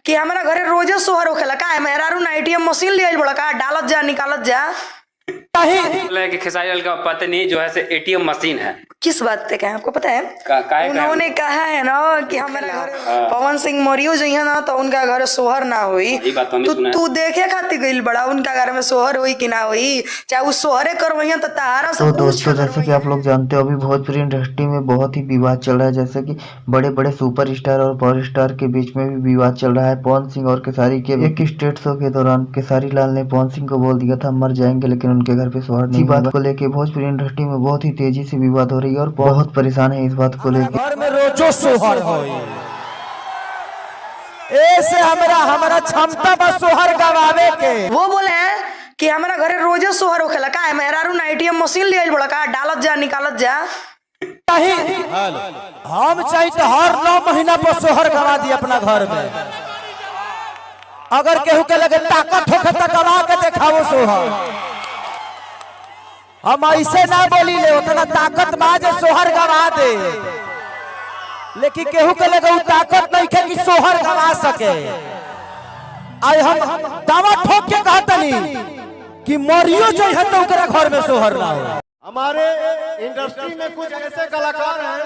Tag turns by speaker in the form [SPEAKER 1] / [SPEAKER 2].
[SPEAKER 1] कि हमारा घरे रोजे सोहर होखेला का है मेहरारू ना एटीएम मशीन ले आइल बड़ा का डालत जा निकालत जा
[SPEAKER 2] बोले कि खेसारी लाल का पत्नी जो है से एटीएम मशीन है।
[SPEAKER 1] किस बात पे कहा आपको पता है? उन्होंने कहा है ना कि हमारे घर पवन सिंह मरियो जो है ना तो उनका घर सोहर ना हुई। तू देखे खातिर गइल बड़ा उनका घर में सोहर हुई कि ना हुई, चाहे वो सोहरे करवही तो तारा सब।
[SPEAKER 3] तो दोस्तों जैसे कि आप लोग जानते हो अभी भोजपुरी इंडस्ट्री में बहुत ही विवाद चल रहा है, जैसे कि बड़े बड़े सुपर स्टार और पावर स्टार के बीच में भी विवाद चल रहा है। पवन सिंह और खेसारी के एक स्टेट शो के दौरान खेसारी लाल ने पवन सिंह को बोल दिया था मर जाएंगे, लेकिन उनके घर पे सोहर नहीं। बात को लेके भोजपुरी इंडस्ट्री में बहुत ही तेजी से विवाद हो रही है और बहुत परेशान है इस बात को लेकर।
[SPEAKER 4] घर में रोजो सोहर होई ऐसे हमरा क्षमता बस सोहर गवावे के।
[SPEAKER 1] वो बोले हैं कि हमारा घरे रोजे सोहर होखेला का है मेहरारू ना एटीएम मशीन ले आइल बड़ा का डालत जा निकालत जा।
[SPEAKER 4] हम चाहिए तो हर 9 महीना पर सोहर गवा दी अपना घर में। अगर केहू के लगे ताकत होखे तो गवा के देखाओ सोहर। हम ऐसे ना बोली ले उतना ताकत बाज सोहर गवा दे, लेकिन केहू के लगे वो ताकत नहीं है कि सोहर गवा सके। आज हम दावा ठोक के कहतनी कि मरियो जो है तो घर में सोहर ना हो।
[SPEAKER 5] हमारे इंडस्ट्री में कुछ ऐसे कलाकार हैं